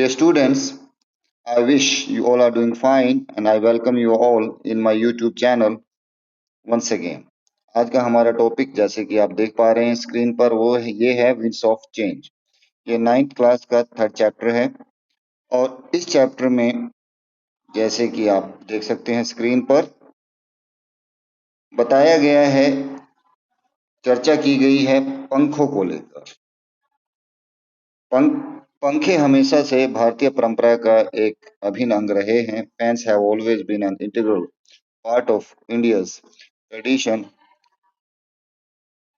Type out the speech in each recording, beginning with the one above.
Dear students, I wish you all are doing fine and I welcome you all in my YouTube channel once again. आज का हमारा topic जैसे कि आप देख पा रहे हैं स्क्रीन पर ये है विंड्स ऑफ चेंज। ये 9th क्लास का 3rd चैप्टर है और इस चैप्टर में जैसे कि आप देख सकते हैं स्क्रीन पर बताया गया है, चर्चा की गई है पंखों को लेकर। पंखे हमेशा से भारतीय परंपरा का एक अभिन्न अंग रहे हैं। Fans have always been an integral part of India's tradition,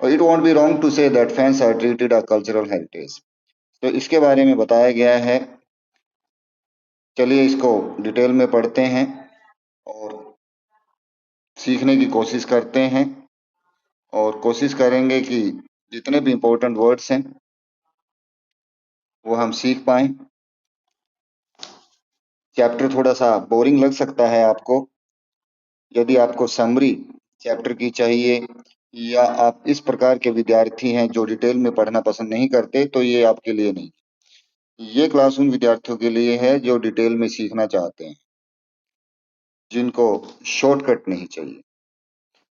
or it won't be wrong to say that fans are treated a cultural heritage. तो इसके बारे में बताया गया है। चलिए इसको डिटेल में पढ़ते हैं और सीखने की कोशिश करते हैं और कोशिश करेंगे कि जितने भी इम्पोर्टेंट वर्ड्स हैं वो हम सीख पाएं। चैप्टर थोड़ा सा बोरिंग लग सकता है आपको। यदि आपको समरी चैप्टर की चाहिए या आप इस प्रकार के विद्यार्थी हैं जो डिटेल में पढ़ना पसंद नहीं करते, तो ये आपके लिए नहीं। ये क्लास उन विद्यार्थियों के लिए है जो डिटेल में सीखना चाहते हैं, जिनको शॉर्टकट नहीं चाहिए।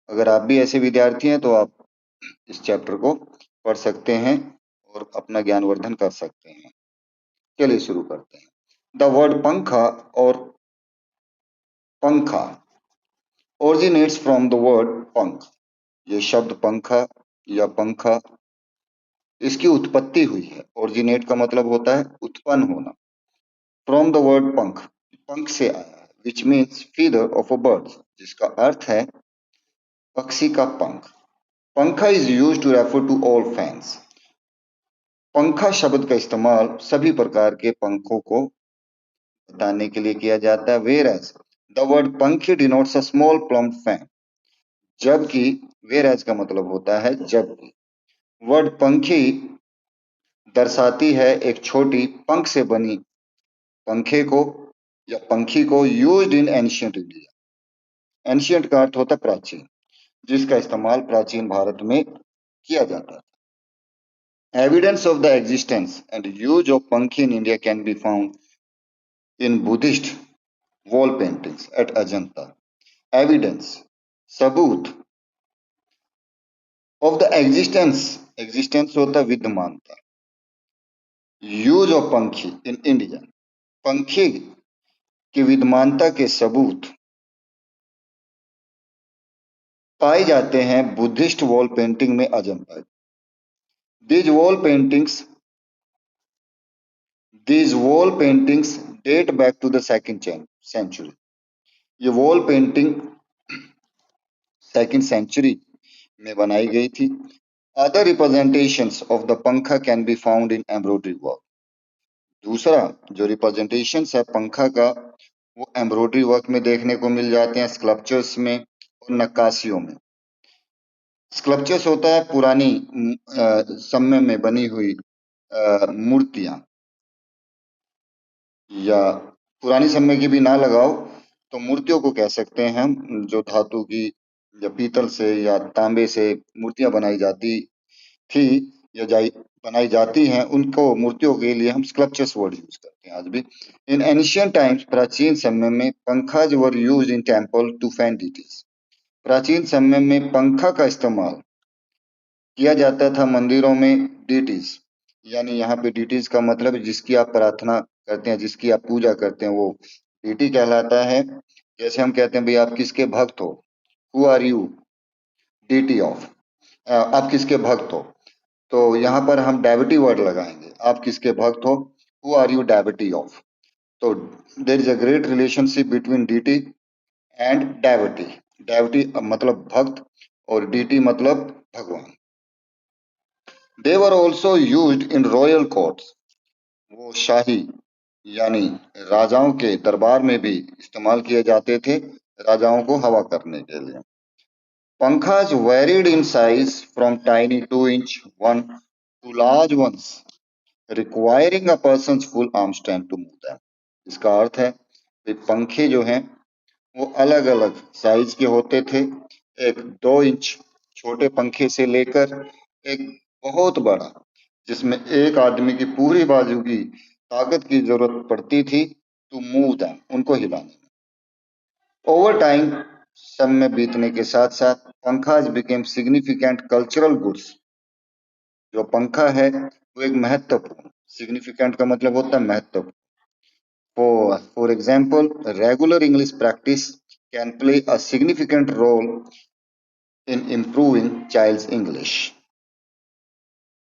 अगर आप भी ऐसे विद्यार्थी हैं तो आप इस चैप्टर को पढ़ सकते हैं और अपना ज्ञानवर्धन कर सकते हैं। चलिए शुरू करते हैं। द वर्ड पंखा और पंखा ओरिजिनेट्स फ्रॉम द वर्ड पंख। ये शब्द पंखा या पंखा, इसकी उत्पत्ति हुई है। ओरिजिनेट का मतलब होता है उत्पन्न होना। फ्रॉम द वर्ड पंख, पंख से आया है, which means feather of a bird, जिसका अर्थ है पक्षी का पंख। Pankha is use to refer to all fans. पंखा शब्द का इस्तेमाल सभी प्रकार के पंखों को बताने के लिए किया जाता है। वेयर एज द वर्ड पंखी denotes a small plump fan, जबकि वेयर एज का मतलब होता है जबकि। वर्ड पंखी दर्शाती है एक छोटी पंख से बनी पंखे को या पंखी को, used in ancient India. Ancient का अर्थ होता है प्राचीन, जिसका इस्तेमाल प्राचीन भारत में किया जाता है। Evidence of the existence and use of pankhi in India can be found in Buddhist wall paintings at Ajanta. Evidence, सबूत, ऑफ द एग्जिस्टेंस, एग्जिस्टेंस होता है विद्यमानता, use of pankhi in India, पंखी की विद्यमानता के सबूत पाए जाते हैं बुद्धिस्ट वॉल पेंटिंग में Ajanta. These wall paintings, these wall paintings date back to the second century. ये वॉल पेंटिंग 2nd सेंचुरी में बनाई गई थी। अदर रिप्रेजेंटेशंस ऑफ द पंखा can be found in embroidery work. दूसरा जो रिप्रेजेंटेशंस है पंखा का, वो एम्ब्रॉयडरी वर्क में देखने को मिल जाते हैं, स्कल्पचर्स में और नक्काशियों में। स्कल्पचर्स होता है पुरानी समय में बनी हुई मूर्तियां, या पुरानी समय की भी ना लगाओ तो मूर्तियों को कह सकते हैं हम, जो धातु की या पीतल से या तांबे से मूर्तियां बनाई जाती थी या बनाई जाती हैं, उनको मूर्तियों के लिए हम स्कल्पचर्स वर्ड यूज करते हैं आज भी। इन एंशियंट टाइम्स, प्राचीन समय में pankhas were used in temple to fan deities. प्राचीन समय में पंखा का इस्तेमाल किया जाता था मंदिरों में डीटीज, यानी यहाँ पे डीटीज का मतलब जिसकी आप प्रार्थना करते हैं, जिसकी आप पूजा करते हैं, वो डीटी कहलाता है। जैसे हम कहते हैं भाई आप किसके भक्त हो, who are you deity of, आप किसके भक्त हो, तो यहाँ पर हम डेविटी वर्ड लगाएंगे, आप किसके भक्त हो, who are you devotee of. तो there is a great relationship between deity and devotee. Devotee मतलब भक्त और डीटी मतलब भगवान। They were also used in royal courts, वो शाही यानी राजाओं के दरबार में भी इस्तेमाल किए जाते थे, राजाओं को हवा करने के लिए। Pankhas varied in size from tiny 2 inch ones to large ones, requiring a person's full arm strength to move them. इसका अर्थ है कि पंखे जो हैं वो अलग अलग साइज के होते थे, एक 2 इंच छोटे पंखे से लेकर एक बहुत बड़ा, जिसमें एक आदमी की पूरी बाजू की ताकत की जरूरत पड़ती थी टू मूव दैम, उनको हिलाने में। ओवर टाइम, समय बीतने के साथ साथ पंखाज बिकेम सिग्निफिकेंट कल्चरल गुड्स। जो पंखा है वो एक महत्वपूर्ण, सिग्निफिकेंट का मतलब होता है महत्वपूर्ण। For example, regular English practice can play a significant role in improving child's English.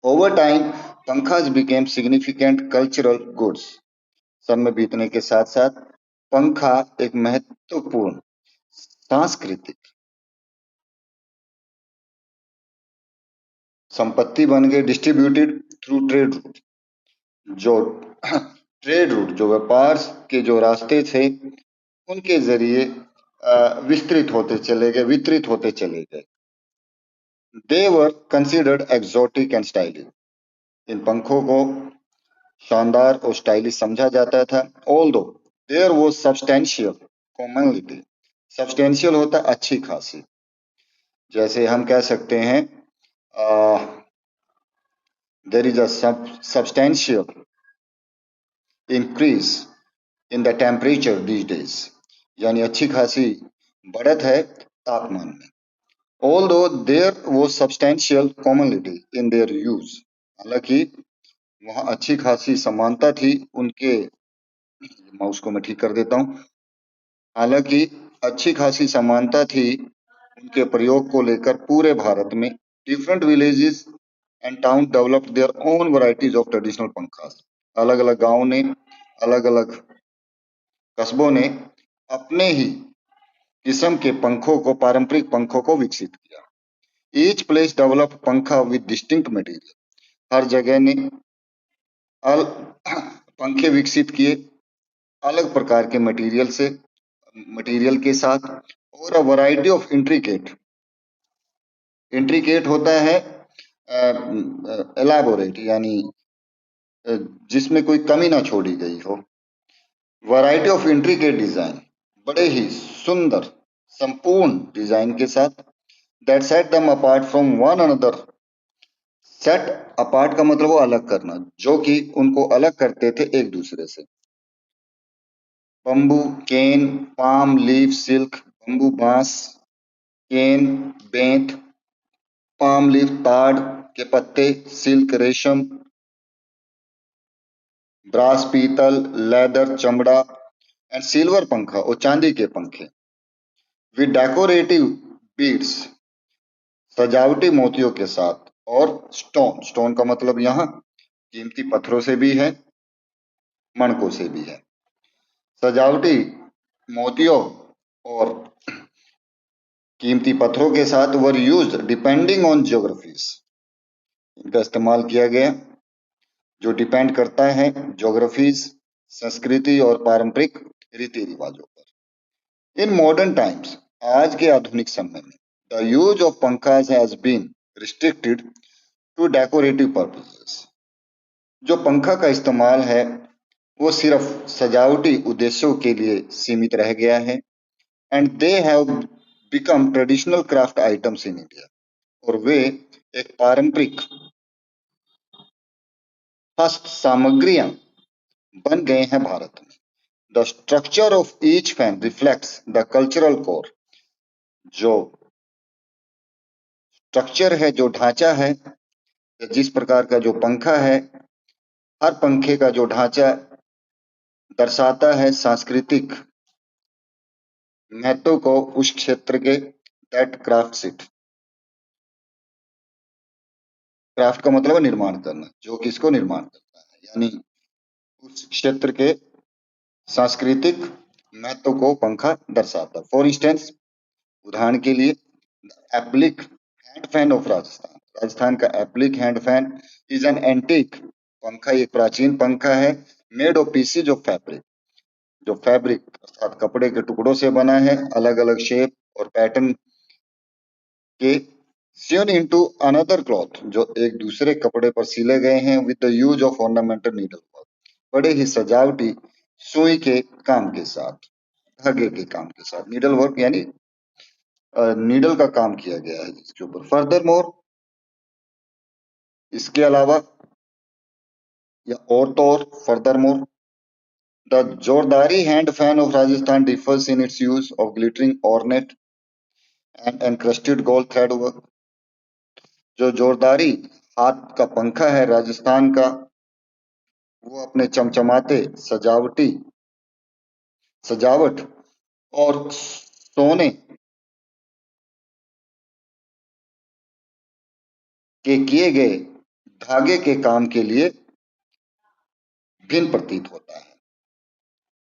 Over time, पंखाज became significant cultural goods. समय बीतने के साथ साथ पंखा एक महत्वपूर्ण सांस्कृतिक संपत्ति बन गए, डिस्ट्रीब्यूटेड थ्रू ट्रेड रूट। जो ट्रेड रूट, जो व्यापार के जो रास्ते थे, उनके जरिए विस्तृत होते चले गए, वितरित होते चले गए। They were considered exotic and stylish. इन पंखों को शानदार और स्टाइलिश समझा जाता था। Although there was substantial commonality. Substantial होता है अच्छी खासी, जैसे हम कह सकते हैं there is a substantial increase in the temperature these days, यानी अच्छी खासी बढ़त है तापमान में। Although there was substantial commonality in their use, हालांकि वहां अच्छी खासी समानता थी उनके, माउस को मैं ठीक कर देता हूं, हालांकि अच्छी खासी समानता थी उनके प्रयोग को लेकर पूरे भारत में। Different villages and town developed their own varieties of traditional pankhas. अलग अलग गांव ने, अलग अलग कस्बों ने अपने ही किस्म के पंखों को, पारंपरिक पंखों को विकसित किया। ईच प्लेस डेवलप पंखा विद डिस्टिंक्ट मटेरियल। हर जगह ने पंखे विकसित किए अलग प्रकार के मटेरियल के साथ। और a variety of intricate, intricate होता है एलाबोरेट, यानी जिसमें कोई कमी ना छोड़ी गई हो। वैरायटी ऑफ इंट्रिकेट डिजाइन, बड़े ही सुंदर संपूर्ण डिजाइन के साथ। That set them apart from one another. Set apart का मतलब वो अलग करना, जो कि उनको अलग करते थे एक दूसरे से। बम्बू, केन, पाम लीफ सिल्क। बम्बू बांस, केन बेंत, पाम लीफ ताड़ के पत्ते, सिल्क रेशम, ब्रास पीतल, लेदर चमड़ा, एंड सिल्वर पंखा और चांदी के पंखे। विद डेकोरेटिव बीड्स, सजावटी मोतियों के साथ। और स्टोन, स्टोन का मतलब यहाँ कीमती पत्थरों से भी है, मणकों से भी है। सजावटी मोतियों और कीमती पत्थरों के साथ were used depending on geographies. इनका इस्तेमाल किया गया जो डिपेंड करता है ज्योग्राफीज, संस्कृति और पारंपरिक रीति रिवाजों पर। इन मॉडर्न टाइम्स, आज के आधुनिक समय में, the use of pankhas has been restricted to decorative purposes. जो पंखा का इस्तेमाल है वो सिर्फ सजावटी उद्देश्यों के लिए सीमित रह गया है। And they have become traditional craft items in India. और वे एक पारंपरिक हस्त सामग्रियां बन गए हैं भारत में। The structure of each fan reflects the cultural core. जो स्ट्रक्चर है, जो ढांचा है, जिस प्रकार का जो पंखा है, हर पंखे का जो ढांचा दर्शाता है सांस्कृतिक महत्व को उस क्षेत्र के। That craft it. क्राफ्ट का मतलब है निर्माण करना, जो किसको निर्माण करता है, यानी उस क्षेत्र के सांस्कृतिक महत्व को पंखा दर्शाता है। फॉर इंस्टेंस, उदाहरण के लिए, applique hand fan of Rajasthan. Rajasthan का applique hand fan is an antique pankha, एक प्राचीन पंखा है। Made of pieces of fabric, जो फैब्रिक अर्थात कपड़े के टुकड़ों से बना है, अलग अलग शेप और पैटर्न के। sewn into another cloth, जो एक दूसरे कपड़े पर सिले गए हैं। With the use of ornamental needle work, बड़े ही सजावटी सुई के काम के साथ, धागे के काम के साथ। नीडल वर्क यानी नीडल का काम किया गया है इसके ऊपर। फर्दर मोर, इसके अलावा या और तो और furthermore, the Jordari hand fan of Rajasthan differs in its use of glittering ornate and encrusted gold thread work. जो जोरदारी हाथ का पंखा है राजस्थान का, वो अपने चमचमाते सजावट और सोने के किए गए धागे के काम के लिए भिन्न प्रतीत होता है।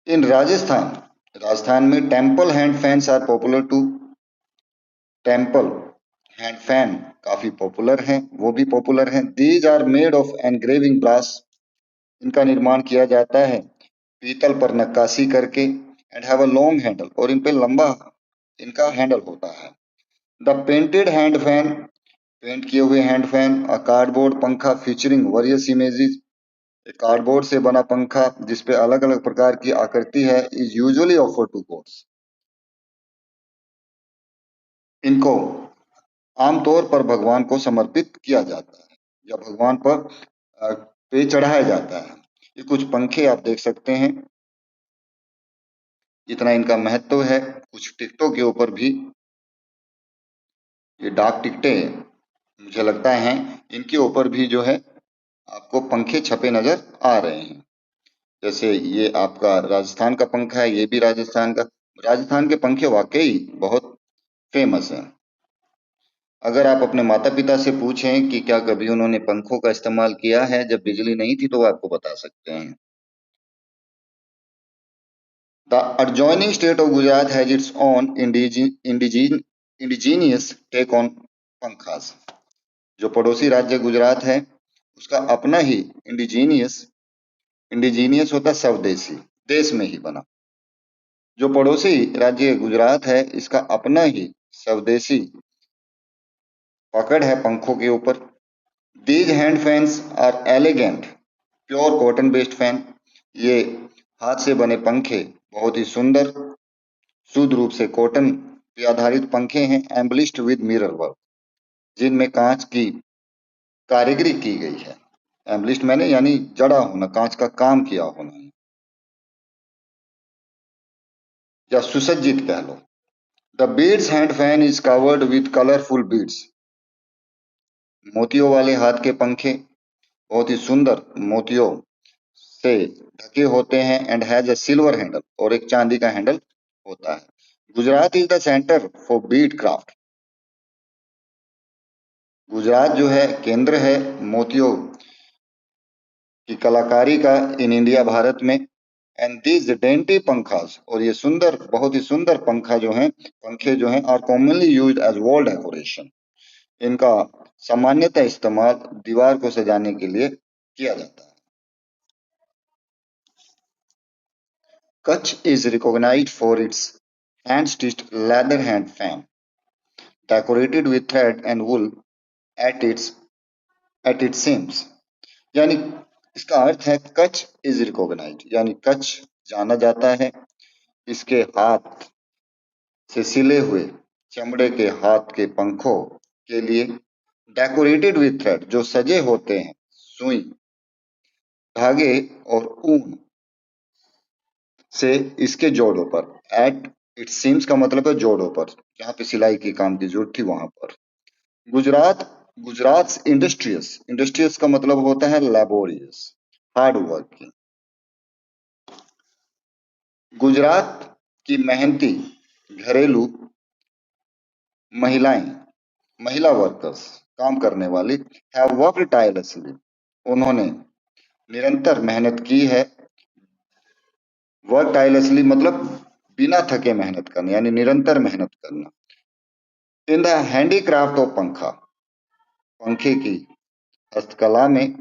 इन राजस्थान में temple hand fans are popular too. Temple hand fan काफी पॉपुलर हैं, वो भी पॉपुलर हैं। These are made of engraving brass. इनका निर्माण किया जाता है पीतल पर नक्काशी करके। And have a long handle, और इन पे लंबा इनका हैंडल होता है। द पेंटेड हैंड फैन, पेंट किए हुए hand fan. A cardboard pankha featuring various images, एक कार्डबोर्ड से बना पंखा जिसपे अलग अलग प्रकार की आकृति है, is usually offer to gods. इनको आमतौर पर भगवान को समर्पित किया जाता है या भगवान पर पे चढ़ाया जाता है। ये कुछ पंखे आप देख सकते हैं, इतना इनका महत्व है। कुछ टिकटों के ऊपर भी, ये डाक टिकटें मुझे लगता है, इनके ऊपर भी जो है आपको पंखे छपे नजर आ रहे हैं। जैसे ये आपका राजस्थान का पंखा है, ये भी राजस्थान का। राजस्थान के पंखे वाकई बहुत फेमस हैं। अगर आप अपने माता पिता से पूछें कि क्या कभी उन्होंने पंखों का इस्तेमाल किया है जब बिजली नहीं थी, तो वो आपको बता सकते हैं। The adjoining state of Gujarat has its own indigenous take on पंखास। जो पड़ोसी राज्य गुजरात है, उसका अपना ही इंडिजीनियस होता स्वदेशी, देश में ही बना। जो पड़ोसी राज्य गुजरात है, इसका अपना ही स्वदेशी पकड़ है पंखों के ऊपर। These hand fans are elegant pure cotton based fan. ये हाथ से बने पंखे बहुत ही सुंदर शुद्ध रूप से कॉटन पे आधारित पंखे हैं। एम्बलिश्ड विद मिरर वर्क, जिनमें कांच की कारीगरी की गई है। एम्बलिश्ड मैंने यानी जड़ा होना, कांच का काम किया होना, या सुसज्जित कह लो। The beads hand fan is covered with colourful beads. मोतियों वाले हाथ के पंखे बहुत ही सुंदर मोतियों से ढके होते हैं। And has a silver handle, और एक चांदी का हैंडल होता है। Gujarat is the centre for Beed craft. Gujarat जो है केंद्र है मोतियों की कलाकारी का इन इंडिया, भारत में। एंड दीज डेंटी पंखास, और ये सुंदर बहुत ही सुंदर पंखे जो हैं are commonly used as wall decoration. इनका सामान्यतः इस्तेमाल दीवार को सजाने के लिए किया जाता है। Kutch is recognized for its hand-stitched leather hand fan, decorated with thread and wool at its seams। यानी इसका अर्थ है कच्छ इज रिकॉग्नाइज्ड, यानी कच्छ जाना जाता है इसके हाथ से सिले हुए चमड़े के हाथ के पंखों के लिए। डेकोरेटेड विथ थ्रेड, जो सजे होते हैं सुई, धागे और ऊन से इसके जोड़ों पर। एट इट सीम्स का मतलब है जोड़ों पर, जहां पे सिलाई की काम की जरूरत थी वहां पर। गुजरात गुजरात इंडस्ट्रियस, इंडस्ट्रियस का मतलब होता है लेबोरियस, हार्ड वर्किंग। गुजरात की मेहनती घरेलू महिलाएं, महिला वर्कर्स, काम करने वाली, हैव वर्कड टायरलेसली, उन्होंने निरंतर मेहनत की है। वर्क टायरलेसली मतलब बिना थके मेहनत करना, यानी निरंतर मेहनत करना। इन द हैंडीक्राफ्ट ऑफ पंखा, पंखे की हस्तकला में,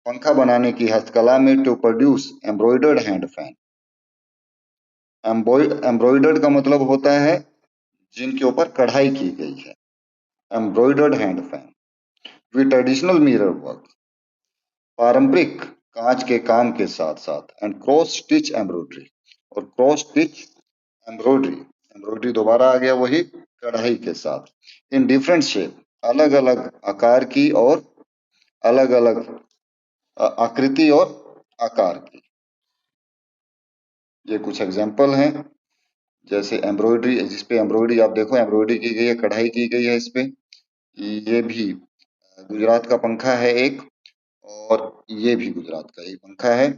पंखा बनाने की हस्तकला में, to produce embroidered hand fan. Embroidered का मतलब होता है जिनके ऊपर कढ़ाई की गई है। Embroidered hand fan with traditional mirror work, पारंपरिक कांच के काम के साथ साथ। एंड क्रॉस स्टिच एम्ब्रॉयडरी, और क्रॉस स्टिच एम्ब्रॉयडरी, एम्ब्रॉयडरी दोबारा आ गया वही कढ़ाई के साथ। इन डिफरेंट शेप, अलग अलग आकार की और अलग अलग आकृति और आकार की। ये कुछ एग्जाम्पल हैं, जैसे एम्ब्रॉयडरी, जिसपे एम्ब्रॉयडरी आप देखो, एम्ब्रॉयडरी की गई है, कढ़ाई की गई है इस पे। ये भी गुजरात का पंखा है एक, और ये भी गुजरात का एक पंखा है।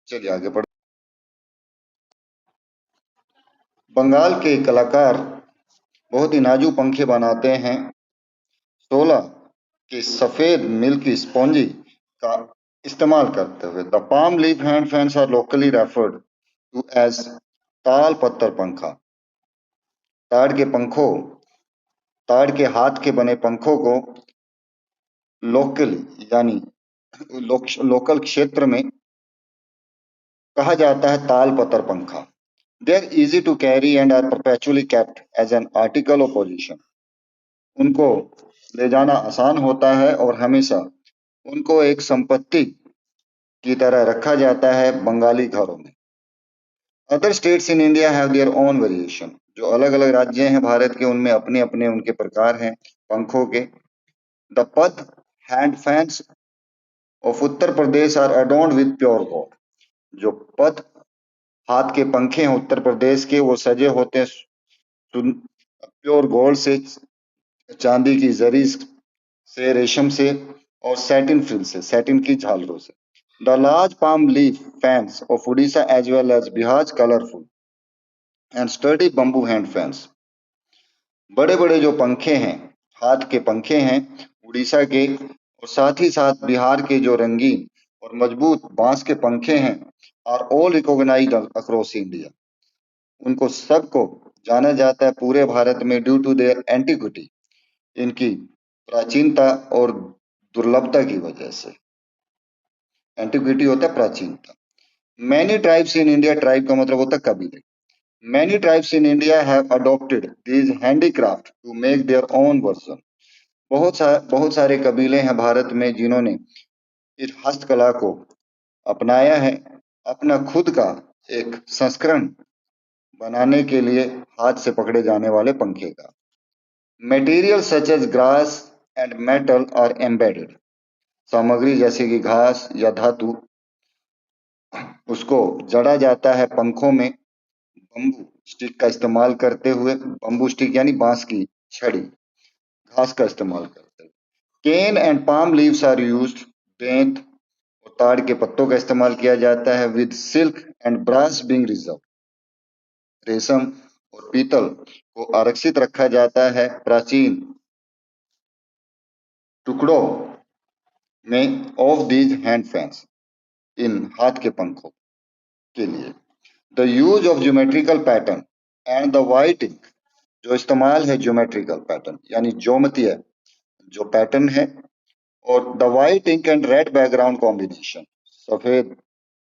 चलिए आगे बढ़। बंगाल के कलाकार बहुत ही नाजुक पंखे बनाते हैं। 16 के सफेद मिल्की स्पॉन्जी का इस्तेमाल करते हुए। The palm leaf hand fans are locally referred to as tal पत्थर पंखा। ताड़ के पंखों ताड़ के हाथ के बने पंखों को लोकली यानी लोकल क्षेत्र में कहा जाता है ताल पत्थर पंखा। They are easy to carry and are perpetually kept as an article of position. उनको ले जाना आसान होता है और हमेशा उनको एक संपत्ति की तरह रखा जाता है बंगाली घरों में। Other states in India have their own variation. जो अलग अलग राज्य हैं भारत के, उनमें अपने अपने उनके प्रकार हैं पंखों के। The pad hand fans of Uttar Pradesh are adorned with pure gold. जो पद हाथ के पंखे हैं उत्तर प्रदेश के, वो सजे होते हैं प्योर गोल्ड से, चांदी की जरी से, रेशम से, और सैटिन फ्रिल से, सैटिन की झालरों से। The large palm leaf fans of Odisha as well as Bihar's colorful and sturdy bamboo hand fans। बड़े बड़े जो पंखे हैं, हाथ के पंखे हैं उड़ीसा के, और साथ ही साथ बिहार के जो रंगीन और मजबूत बांस के पंखे हैं, are all recognised across India. उनको सबको जाना जाता है पूरे भारत में ड्यू टू देयर एंटिक्विटी, इनकी प्राचीनता और दुर्लभता की वजह से। एंटिक्विटी होता है प्राचीनता। Many tribes in India, tribe का मतलब होता है कबीले। Many tribes in India have adopted these handicraft to make their own version. बहुत सारे कबीले हैं भारत में जिन्होंने इस हस्तकला को अपनाया है अपना खुद का एक संस्करण बनाने के लिए, हाथ से पकड़े जाने वाले पंखे का। Material such as grass and metal are embedded. सामग्री जैसे कि घास या धातु, उसको जड़ा जाता है पंखों में बम्बू स्टिक का इस्तेमाल करते हुए। बम्बू स्टिक यानी बांस की छड़ी, घास का इस्तेमाल करते हुए। Cane and palm leaves are used. बेंत और ताड़ के पत्तों का इस्तेमाल किया जाता है। With silk and brass being reserve. रेशम और पीतल को आरक्षित रखा जाता है प्राचीन टुकड़ों में ऑफ दीज हैंड फैंस, इन हाथ के पंखों के लिए। The use of geometrical pattern and the white ink. जो इस्तेमाल है ज्योमेट्रिकल पैटर्न यानी ज्योमतीय जो पैटर्न है, और the white ink and red background combination, सफेद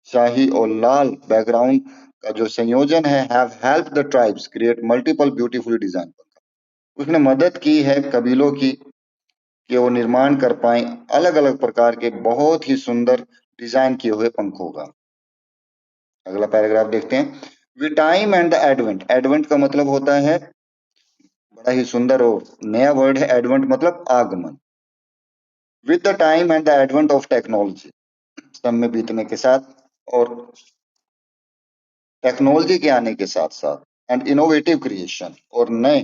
शाही और लाल बैकग्राउंड का जो संयोजन है, have help the tribes create multiple beautiful design. उसने मदद की है कबीलों की कि वो निर्माण कर पाए अलग अलग प्रकार के बहुत ही सुंदर डिजाइन किए हुए पंखों का। अगला पैराग्राफ देखते हैं। With time and the advent. Advent का मतलब होता है, बड़ा ही सुंदर और नया वर्ड है एडवेंट, मतलब आगमन। With the time and the advent of technology. समय बीतने के साथ और टेक्नोलॉजी के आने के साथ साथ, एंड इनोवेटिव क्रिएशन, और नए,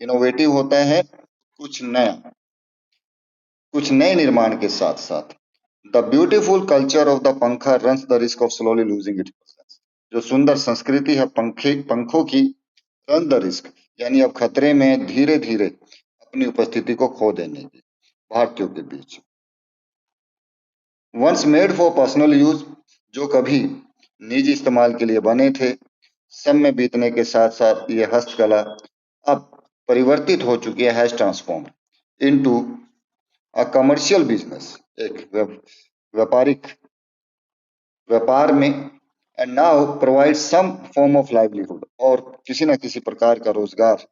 इनोवेटिव होता है कुछ नया, कुछ नए निर्माण के साथ साथ। The beautiful culture of the pankha runs the risk of slowly losing its presence. जो सुंदर संस्कृति है पंखों की, रन द रिस्क यानी अब खतरे में धीरे धीरे अपनी उपस्थिति को खो देने की भारतीयों के बीच। Once made for personal use, जो कभी निजी इस्तेमाल के लिए बने थे, समय बीतने के साथ साथ ये हस्तकला अब परिवर्तित हो चुकी है, has transform into a commercial business, एक व्यापारिक व्यापार में, and now provide some form of livelihood, और किसी न किसी प्रकार का रोजगार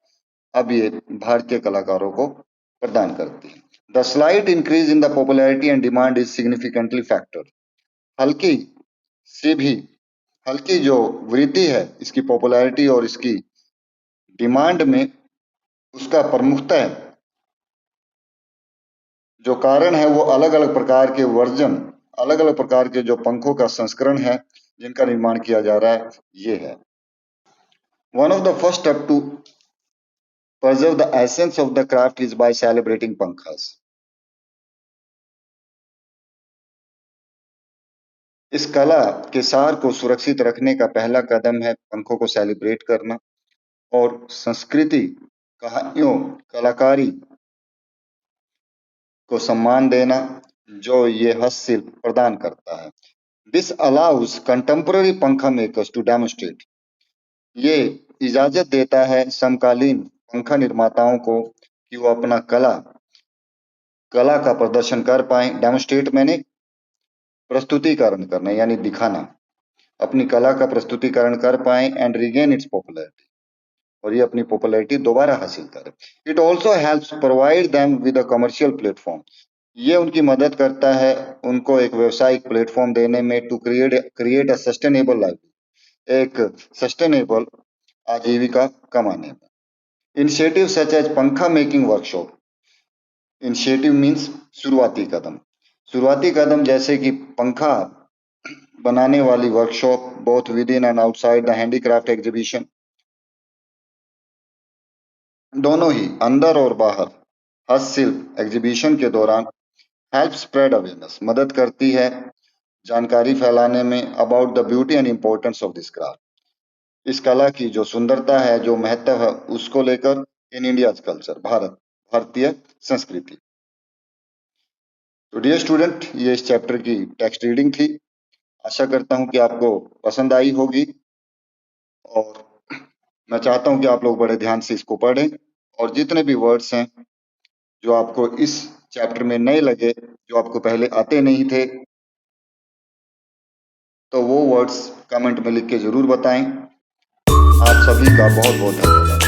अब ये भारतीय कलाकारों को प्रदान करती है। The slight increase in the popularity and demand is significantly factor. हल्की से भी हल्की जो वृद्धि है इसकी पॉपुलैरिटी और इसकी डिमांड में, उसका प्रमुखतः जो कारण है वो अलग अलग प्रकार के वर्जन अलग अलग प्रकार के जो पंखों का संस्करण है जिनका निर्माण किया जा रहा है ये है। One of the first step to preserve the essence of the craft is by celebrating pankhas. इस कला के सार को सुरक्षित रखने का पहला कदम है पंखों को सेलिब्रेट करना और संस्कृति, कहानियों, कलाकारी को सम्मान देना जो ये हस्तशिल्प प्रदान करता है। दिस अलाउज कंटेम्पररी पंखा मेकर्स टू डेमोन्स्ट्रेट, ये इजाजत देता है समकालीन पंखा निर्माताओं को कि वो अपना कला का प्रदर्शन कर पाए। डेमोन्स्ट्रेट मैंने प्रस्तुतिकरण करना यानी दिखाना, अपनी कला का प्रस्तुतिकरण कर पाए एंड रिगेन इट्स पॉपुलैरिटी, और ये अपनी पॉपुलैरिटी दोबारा हासिल करे। It also helps provide them with a commercial platform, ये उनकी मदद करता है उनको एक व्यावसायिक प्लेटफॉर्म देने में to create a sustainable life, एक सस्टेनेबल आजीविका कमाने में। Initiative such as pankha making workshop, initiative means शुरुआती कदम जैसे कि पंखा बनाने वाली workshop both within and outside the handicraft exhibition, दोनों ही अंदर और बाहर हस्तशिल्प एग्जीबिशन के दौरान हेल्प स्प्रेड अवेयरनेस, मदद करती है जानकारी फैलाने में about the beauty and importance of this craft, इस कला की जो सुंदरता है, जो महत्व है उसको लेकर इन इंडिया कल्चर, भारतीय संस्कृति। तो डियर स्टूडेंट, ये इस चैप्टर की टेक्स्ट रीडिंग थी। आशा करता हूं कि आपको पसंद आई होगी और मैं चाहता हूं कि आप लोग बड़े ध्यान से इसको पढ़ें और जितने भी वर्ड्स हैं जो आपको इस चैप्टर में नए लगे, जो आपको पहले आते नहीं थे, तो वो वर्ड्स कमेंट में लिख के जरूर बताएं। आप सभी का बहुत बहुत धन्यवाद।